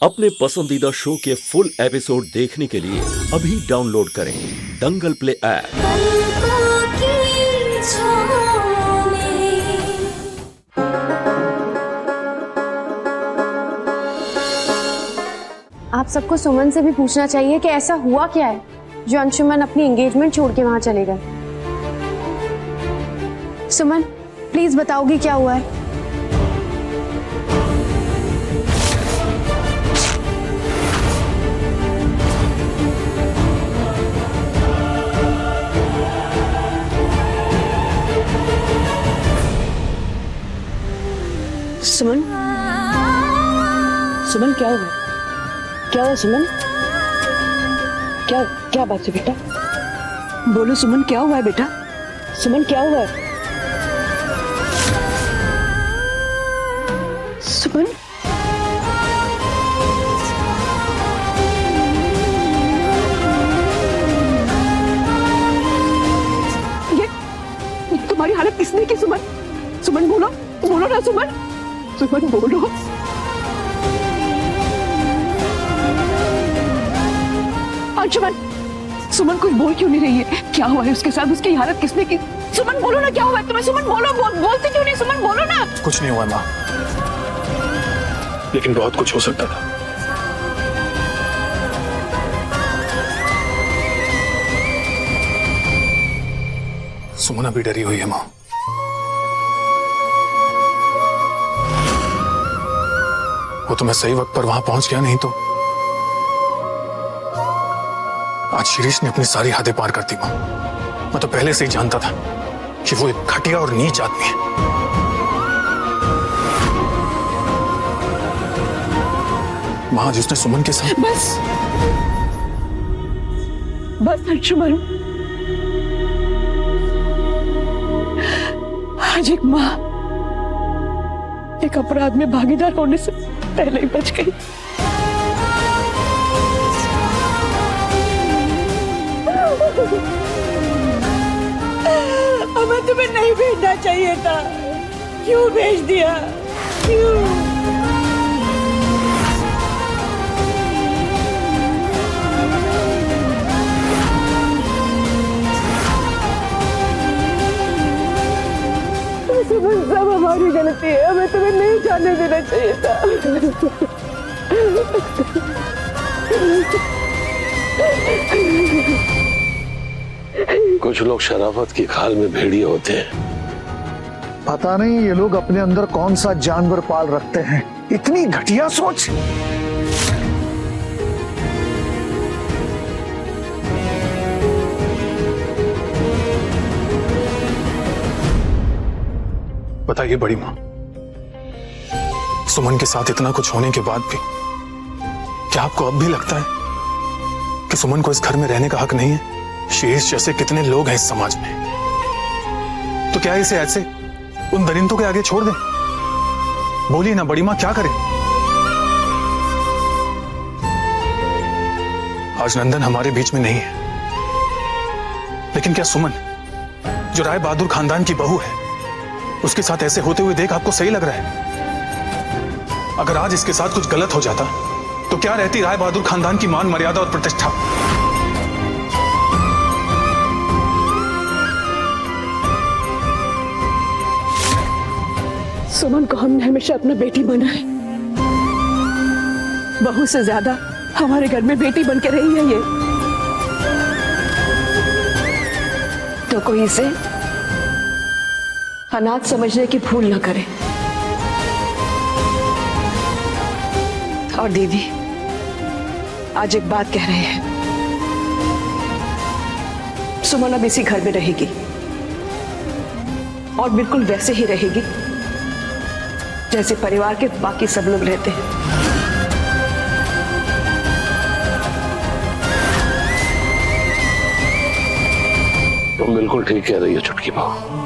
अपने पसंदीदा शो के फुल एपिसोड देखने के लिए अभी डाउनलोड करें दंगल प्ले ऐप। आप सबको सुमन से भी पूछना चाहिए कि ऐसा हुआ क्या है जो अंशुमन अपनी एंगेजमेंट छोड़ के वहां चले गए। सुमन, प्लीज बताओगी क्या हुआ है? सुमन, सुमन क्या हुआ? क्या हुआ सुमन? क्या क्या बात है बेटा? बोलो सुमन, क्या हुआ है बेटा? सुमन क्या हुआ है? सुमन, ये तुम्हारी हालत किसने की सुमन? सुमन बोलो, बोलो ना सुमन, सुमन बोलो। अंशुमन, सुमन कुछ बोल क्यों नहीं रही है? क्या हुआ है उसके साथ? उसकी हालत किसने की? सुमन बोलो ना, क्या हुआ है तुम्हें? सुमन बोलो, बोलते क्यों नहीं? सुमन बोलो ना। कुछ नहीं हुआ माँ, लेकिन बहुत कुछ हो सकता था। सुमन अभी डरी हुई है माँ। वो तो मैं सही वक्त पर वहां पहुंच गया, नहीं तो आज शिरीष ने अपनी सारी हदें पार कर दी माँ। मैं तो पहले से ही जानता था कि वो एक घटिया और नीच आदमी है। माँ, जिसने सुमन के साथ बस बस अंशुमन, आज एक माँ एक अपराध में भागीदार होने से पहले ही बच गई। हमें तुम्हें नहीं भेजना चाहिए था। क्यों भेज दिया? क्यों? सब हमारी गलती है, हमें तुम्हें नहीं जाने देना चाहिए था। कुछ लोग शराफत की खाल में भेड़िए होते हैं। पता नहीं ये लोग अपने अंदर कौन सा जानवर पाल रखते हैं। इतनी घटिया सोच। बताइए बड़ी माँ, सुमन के साथ इतना कुछ होने के बाद भी क्या आपको अब भी लगता है कि सुमन को इस घर में रहने का हक नहीं है? शीर्ष जैसे कितने लोग हैं इस समाज में, तो क्या इसे ऐसे उन दरिंदों के आगे छोड़ दें? बोलिए ना बड़ी माँ, क्या करें? आज नंदन हमारे बीच में नहीं है, लेकिन क्या सुमन, जो राय बहादुर खानदान की बहू है, उसके साथ ऐसे होते हुए देख आपको सही लग रहा है? अगर आज इसके साथ कुछ गलत हो जाता तो क्या रहती राय बहादुर खानदान की मान मर्यादा और प्रतिष्ठा? सुमन को हमने हमेशा अपना बेटी माना है। बहू से ज्यादा हमारे घर में बेटी बन के रही है ये। तो कोई इसे अनाथ समझने की भूल न करे। और दीदी आज एक बात कह रहे हैं, सुमन अब इसी घर में रहेगी और बिल्कुल वैसे ही रहेगी जैसे परिवार के बाकी सब लोग रहते हैं। तुम बिल्कुल ठीक कह रही है छुटकी बहू।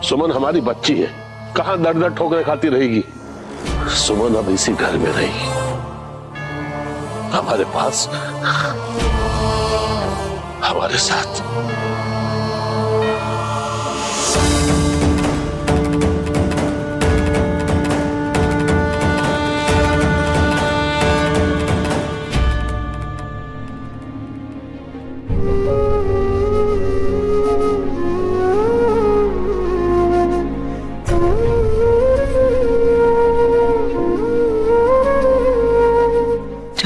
सुमन हमारी बच्ची है, कहां दर दर ठोकरे खाती रहेगी। सुमन अब इसी घर में रहेगी, हमारे पास, हमारे साथ।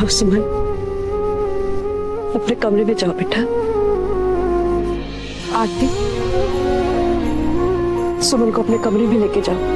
जाओ सुमन, अपने कमरे में जाओ बेटा। आरती, सुमन को अपने कमरे में लेके जाओ।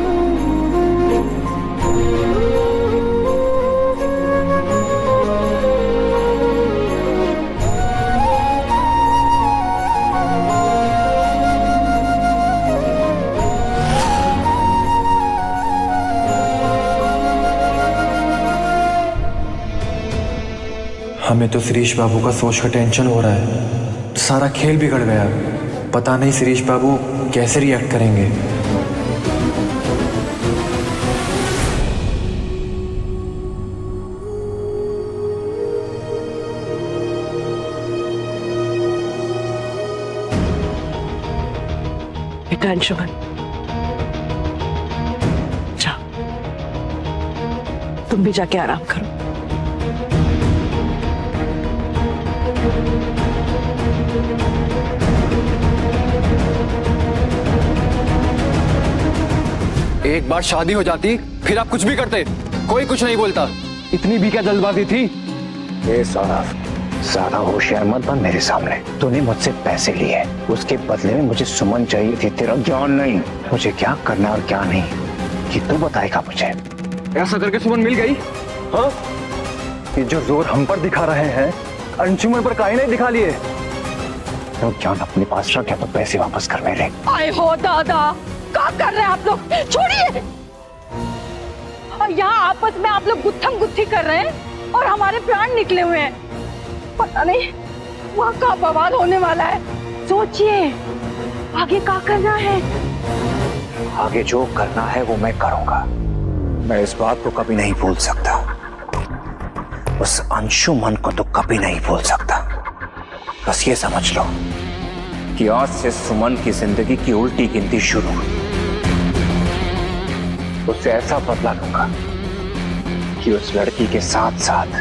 हमें तो शिरीष बाबू का सोच का टेंशन हो रहा है। सारा खेल बिगड़ गया। पता नहीं शिरीष बाबू कैसे रिएक्ट करेंगे। बेटा अंशुमन, जाओ, तुम भी जाके आराम करो। एक बार शादी हो जाती फिर आप कुछ भी करते, कोई कुछ नहीं बोलता। इतनी भी क्या जल्दबाजी थी? ए सौरभ, ज्यादा होशियार मत बन मेरे सामने। तूने मुझसे पैसे लिए, उसके बदले में मुझे सुमन चाहिए थी, तेरा ज्ञान नहीं। मुझे क्या करना और क्या नहीं ये तू बताएगा मुझे। ऐसा करके सुमन मिल गई? हाँ, ये जो जोर हम पर दिखा रहे हैं अंशुमन पर काहे नहीं दिखा लिए? तो ज्ञान अपने पास रख, तो पैसे वापस कर मेरे। आए हो दादा, क्या कर रहे हैं आप लोग? छोड़िए। और यहाँ आपस में आप लोग गुत्थम गुत्थी कर रहे हैं और हमारे प्राण निकले हुए हैं। पता नहीं वहाँ का बवाल होने वाला है। सोचिए आगे क्या करना है। आगे जो करना है वो मैं करूंगा। मैं इस बात को कभी नहीं भूल सकता। उस अंशुमन को तो कभी नहीं भूल सकता। बस ये समझ लो कि आज से सुमन की जिंदगी की उल्टी गिनती शुरू। उससे ऐसा बदला लूंगा कि उस लड़की के साथ साथ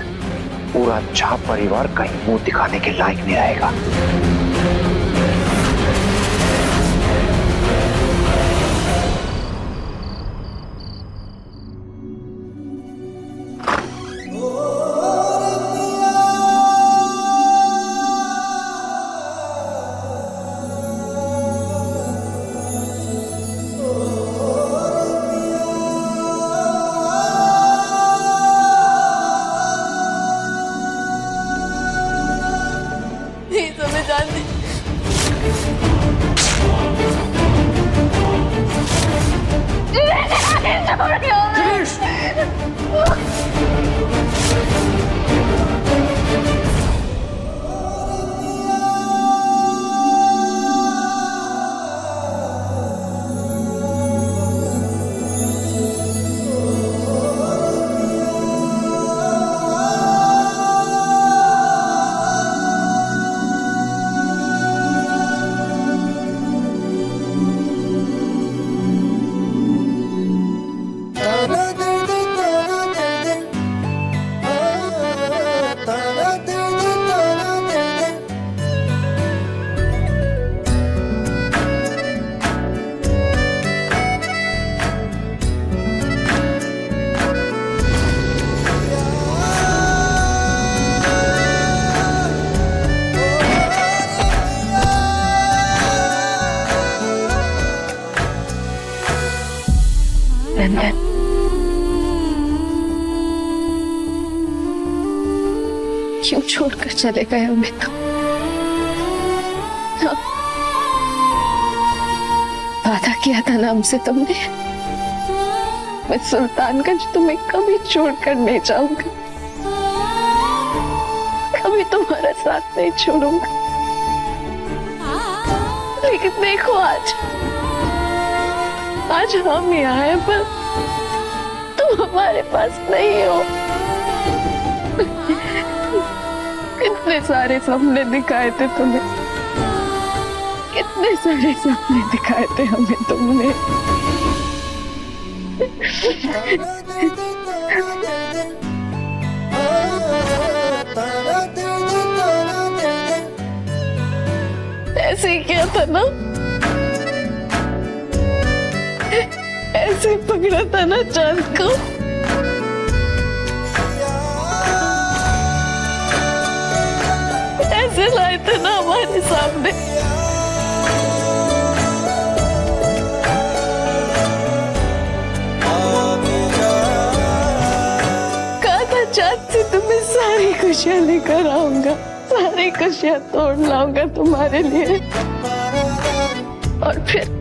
पूरा झा परिवार कहीं मुंह दिखाने के लायक नहीं रहेगा। नंदन, क्यों छोड़कर चले गए हमें तुम? हाँ? वादा किया था ना हमसे तुमने, मैं सुल्तानगंज तुम्हें कभी छोड़कर नहीं जाऊंगा, कभी तुम्हारा साथ नहीं छोड़ूंगा। लेकिन देखो आज हम यहाँ हैं, पर तुम हमारे पास नहीं हो। कितने सारे सपने दिखाए थे तुम्हें, कितने सारे सपने दिखाए थे हमें तुमने। ऐसे ही किया था ना, ऐसे पकड़ा था ना चांद को। सामने। कहा था चाँद से तुम्हें सारी खुशियां लेकर आऊंगा, सारी खुशियां तोड़ लाऊंगा तुम्हारे लिए। और फिर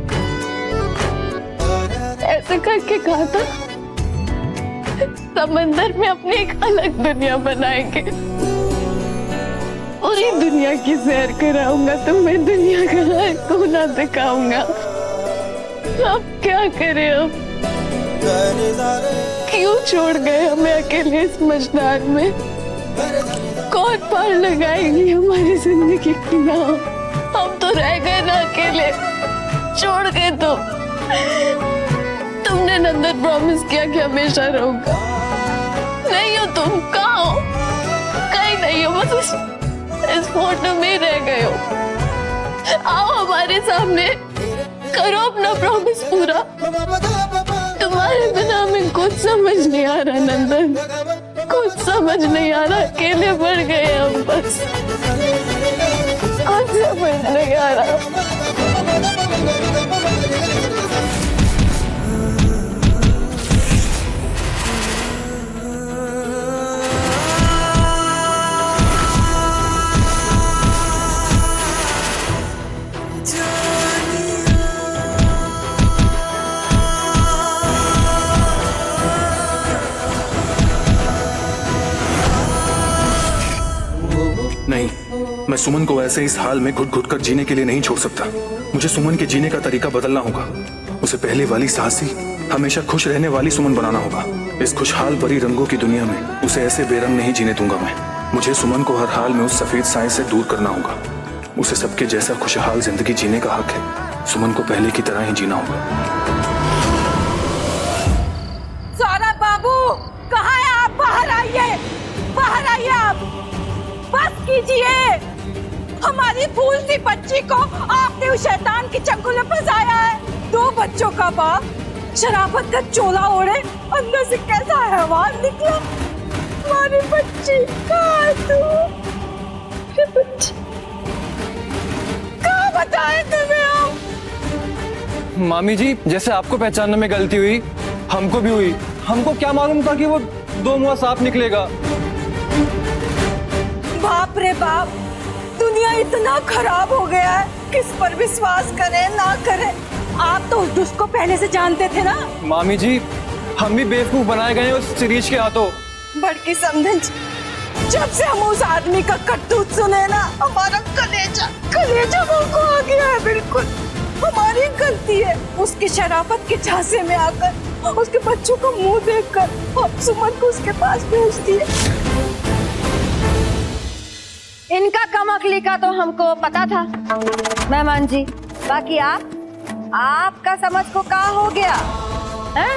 ऐसे करके कहा था समंदर में अपनी एक अलग दुनिया बनाएंगे, पूरी दुनिया की सैर कराऊंगा तुम्हें, दुनिया का हर कोना दिखाऊंगा। अब क्या करें, अब क्यों छोड़ गए हमें अकेले इस मझधार में? कौन पार लगाएगी हमारी जिंदगी की नाव? हम तो रह गए ना अकेले, छोड़ गए तुमने नंदन प्रॉमिस किया कि हमेशा रहूंगा। नहीं हो तुम, कहाँ हो? कहीं नहीं हो, बस इस फोटो में रह गए हो। आओ हमारे सामने, करो अपना प्रॉमिस पूरा। तुम्हारे बिना हमें कुछ समझ नहीं आ रहा नंदन, कुछ समझ नहीं आ रहा, अकेले बढ़ गए हम बस, कुछ समझ नहीं आ रहा। नहीं, मैं सुमन को ऐसे इस हाल में घुट घुट कर जीने के लिए नहीं छोड़ सकता। मुझे सुमन के जीने का तरीका बदलना होगा। उसे पहले वाली साहसी, हमेशा खुश रहने वाली सुमन बनाना होगा। इस खुशहाल भरी रंगों की दुनिया में उसे ऐसे बेरंग नहीं जीने दूंगा मैं। मुझे सुमन को हर हाल में उस सफेद साए से दूर करना होगा। उसे सबके जैसा खुशहाल जिंदगी जीने का हक है। सुमन को पहले की तरह ही जीना होगा। सौरभ बाबू, कहाँ है आप? बाहर आइए, बाहर आइए आप। बस कीजिए, हमारी फूल सी बच्ची को आपने उस शैतान के चंगुल में फंसाया है। 2 बच्चों का बाप शराफत का चोला ओढ़े, अंदर से कैसा हैवान निकला। हमारी बच्ची कहाँ तू? बच्ची कहाँ बताए तुम्हें हम? मामी जी, जैसे आपको पहचानने में गलती हुई, हमको भी हुई। हमको क्या मालूम था कि वो 2 मुंहा सांप निकलेगा। बाप रे बाप, दुनिया इतना खराब हो गया है, किस पर विश्वास करें ना करें। आप तो उस दुष्ट को पहले से जानते थे ना। मामी जी, हम भी बेवकूफ बनाए गए उस शिरीष के हाथों। बड़की समझन, जब से हम उस आदमी का करतूत सुने ना, हमारा कलेजा मुंह आ गया है। बिल्कुल हमारी गलती है। उसकी शराफत के झांसे में आकर, उसके बच्चों का मुंह देखकर हम सुमन को उसके पास भेज दिए। इनका कमअक्ली का तो हमको पता था मेहमान जी, बाकी आपका समझ को क्या हो गया है?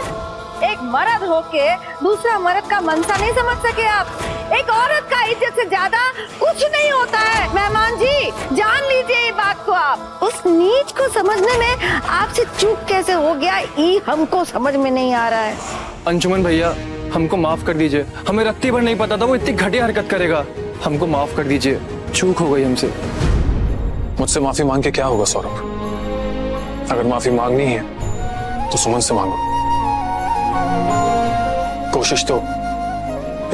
एक मर्द होके दूसरा मर्द का मनसा नहीं समझ सके आप? एक औरत का इज्जत से ज्यादा कुछ नहीं होता है मेहमान जी, जान लीजिए ये बात को आप। उस नीच को समझने में आपसे चूक कैसे हो गया, ये हमको समझ में नहीं आ रहा है। अंशुमन भैया, हमको माफ कर दीजिए। हमें रत्ती भर नहीं पता था वो इतनी घटिया हरकत करेगा। हमको माफ कर दीजिए, चूक हो गई हमसे। मुझसे माफी मांग के क्या होगा सौरभ? अगर माफी मांगनी है तो सुमन से मांगो। कोशिश तो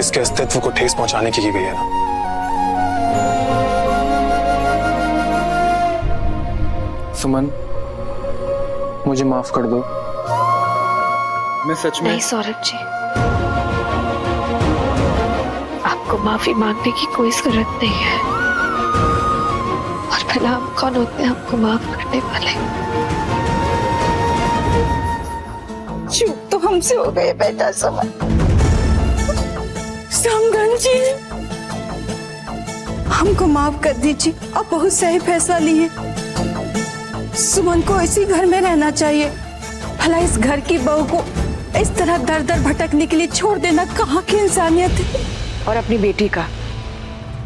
इसके अस्तित्व को ठेस पहुंचाने की गई है ना। सुमन, मुझे माफ कर दो। मैं सच में नहीं सौरभ जी, आपको माफी मांगने की कोई जरूरत नहीं है। और भला हम कौन होते हैं आपको माफ करने वाले? चूक तो हमसे हो गई बेटा समन जी, हमको माफ कर दीजिए। अब बहुत सही फैसला लिए। सुमन को इसी घर में रहना चाहिए। भला इस घर की बहू को इस तरह दर दर भटकने के लिए छोड़ देना कहाँ की इंसानियत है? और अपनी बेटी का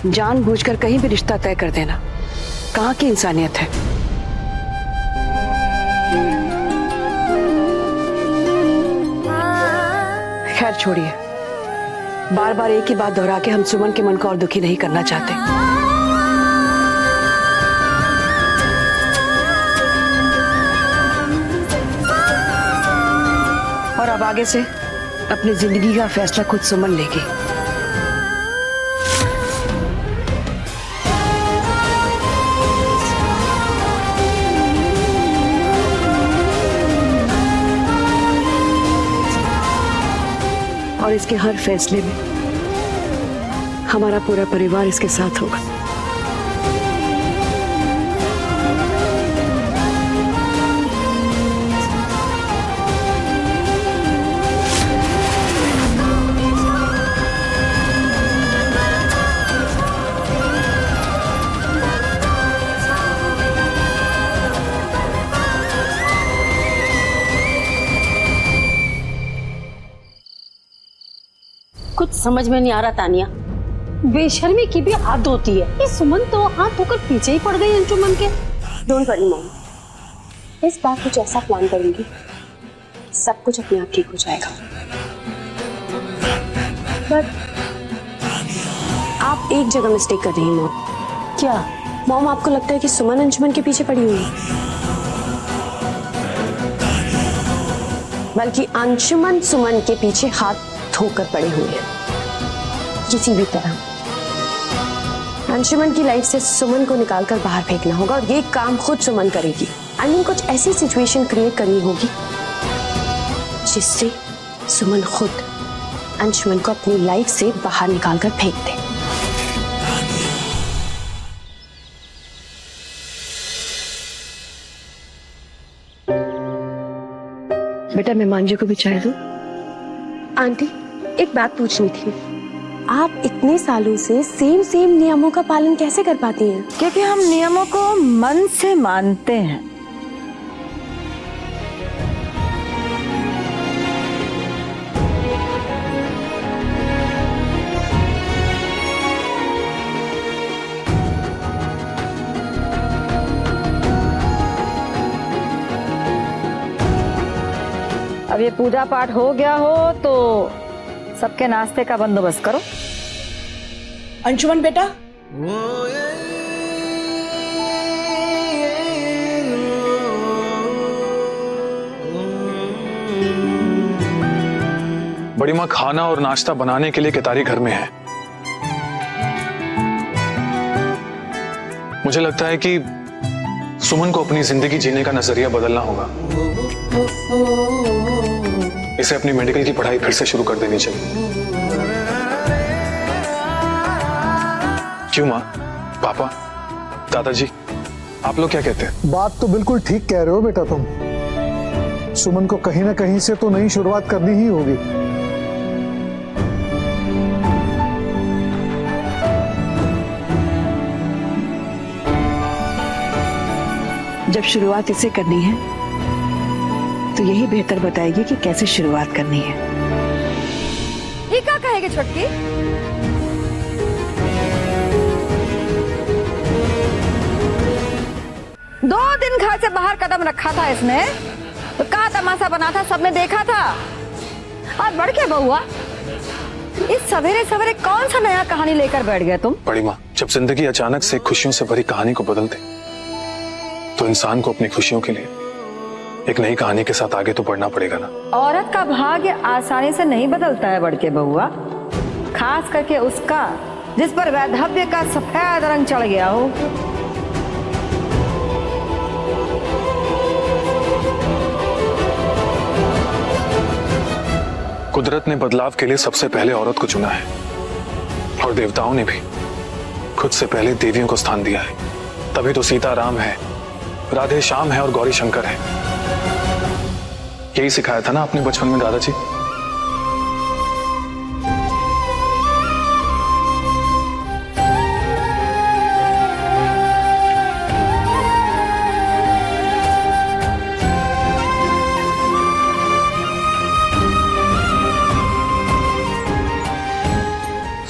जानबूझकर कहीं भी रिश्ता तय कर देना कहाँ की इंसानियत है? खैर छोड़िए, बार बार एक ही बात दोहरा के हम सुमन के मन को और दुखी नहीं करना चाहते। अब आगे से अपनी जिंदगी का फैसला खुद सुमन लेगी। और इसके हर फैसले में हमारा पूरा परिवार इसके साथ होगा। कुछ समझ में नहीं आ रहा तानिया, बेशर्मी की भी हद होती है। ये सुमन तो हाथ धोकर पीछे ही पड़ गई अंशुमन के। डोंट वरी मॉम, इस बार कुछ ऐसा प्लान करूंगी सब कुछ अपने आप ठीक हो जाएगा। बट आप एक जगह मिस्टेक कर रही हैं मॉम। क्या मॉम, आपको लगता है कि सुमन अंशुमन के पीछे पड़ी हुई है, बल्कि अंशुमन सुमन के पीछे हाथ धोकर पड़े हुए हैं किसी भी तरह। अंशुमन की लाइफ से सुमन को निकालकर बाहर फेंकना होगा और ये काम खुद सुमन करेगी। आई मीन कुछ ऐसी सिचुएशन क्रिएट करनी होगी जिससे सुमन खुद अंशुमन को अपनी लाइफ से बाहर निकालकर फेंक दे। बेटा मैं मांझी को भी चाय दूं? आंटी, एक बात पूछनी थी, आप इतने सालों से सेम नियमों का पालन कैसे कर पाती हैं? क्योंकि हम नियमों को मन से मानते हैं। अब ये पूजा पाठ हो गया हो तो सबके नाश्ते का बंदोबस्त करो। अंशुमन बेटा, बड़ी माँ खाना और नाश्ता बनाने के लिए केतारी घर में है। मुझे लगता है कि सुमन को अपनी जिंदगी जीने का नजरिया बदलना होगा। इसे अपनी मेडिकल की पढ़ाई फिर से शुरू कर देनी चाहिए। क्यों माँ, पापा, दादाजी, आप लोग क्या कहते हैं? बात तो बिल्कुल ठीक कह रहे हो बेटा तुम। सुमन को कहीं ना कहीं से तो नई शुरुआत करनी ही होगी। जब शुरुआत इसे करनी है तो यही बेहतर बताएगी कि कैसे शुरुआत करनी है। ये क्या कहेगी छोटकी? दो दिन घर से बाहर कदम रखा था इसने तो क्या तमाशा बना था, सबने देखा था। और बढ़ के बहुआ, इस सवेरे सवेरे कौन सा नया कहानी लेकर बैठ गए तुम? बड़ी माँ, जब जिंदगी अचानक से खुशियों से भरी कहानी को बदल दे तो इंसान को अपनी खुशियों के लिए एक नई कहानी के साथ आगे तो बढ़ना पड़ेगा ना। औरत का भाग्य आसानी से नहीं बदलता है बड़के बहुआ, खास करके उसका जिस पर वैधव्य का सफेद रंग चढ़ गया हो। कुदरत ने बदलाव के लिए सबसे पहले औरत को चुना है और देवताओं ने भी खुद से पहले देवियों को स्थान दिया है। तभी तो सीता राम है, राधे श्याम है और गौरी शंकर है। यही सिखाया था ना आपने बचपन में दादाजी।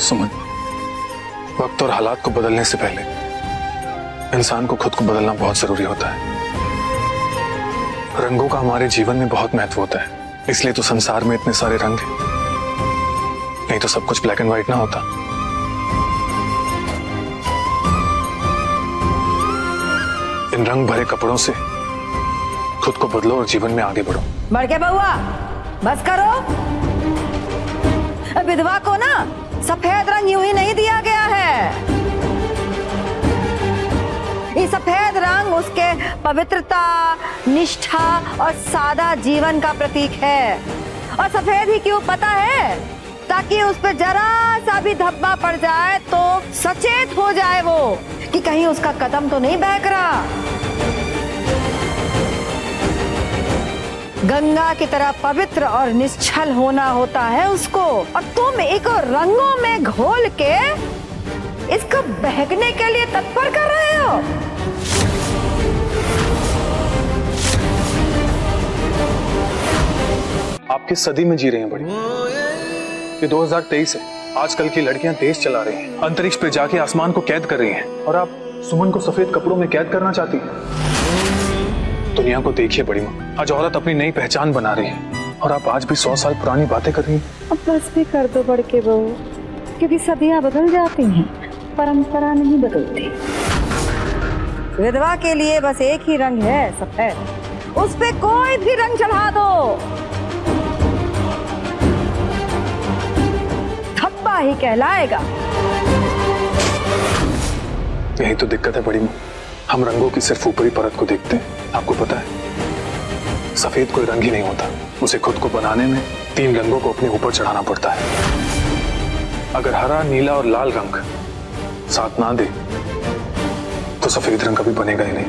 सुमन, वक्त और हालात को बदलने से पहले इंसान को खुद को बदलना बहुत जरूरी होता है। रंगों का हमारे जीवन में बहुत महत्व होता है, इसलिए तो संसार में इतने सारे रंग हैं। नहीं तो सब कुछ ब्लैक एंड व्हाइट ना होता। इन रंग भरे कपड़ों से खुद को बदलो और जीवन में आगे बढ़ो। बड़के बउआ, बस करो। विधवा को ना सफेद रंग यूं ही नहीं दिया गया है। ये सफेद रंग उसके पवित्रता, निष्ठा और सादा जीवन का प्रतीक है। और सफेद ही क्यों पता है? ताकि उस पर जरा सा भी धब्बा पड़ जाए तो सचेत हो जाए वो कि कहीं उसका कदम तो नहीं बहक रहा। गंगा की तरह पवित्र और निश्चल होना होता है उसको, और तुम एक रंगों में घोल के इसको बहकने के लिए तत्पर कर रहे हो। आप किस सदी में जी रहे हैं बड़ी? ये 2023 है। आजकल की लड़कियां देश चला रही हैं, अंतरिक्ष पे जाके आसमान को कैद कर रही हैं, और आप सुमन को सफेद कपड़ों में कैद करना चाहती हैं। दुनिया को देखिए बड़ी माँ, आज औरत अपनी नई पहचान बना रही है, और आप आज भी 100 साल पुरानी बातें कर रही हैं। अब बस भी कर दो बड़के बहू, क्योंकि सदियां बदल जाती हैं, परंपरा नहीं बदलती। विधवा के लिए बस एक ही रंग है, सफेद। उस पे कोई भी रंग चढ़ा दो, धब्बा ही कहलाएगा। यही तो दिक्कत है बड़ी माँ, हम रंगों की सिर्फ ऊपरी परत को देखते हैं। आपको पता है सफेद कोई रंग ही नहीं होता, उसे खुद को बनाने में 3 रंगों को अपने ऊपर चढ़ाना पड़ता है। अगर हरा, नीला और लाल रंग साथ ना दे तो सफेद रंग कभी बनेगा ही नहीं।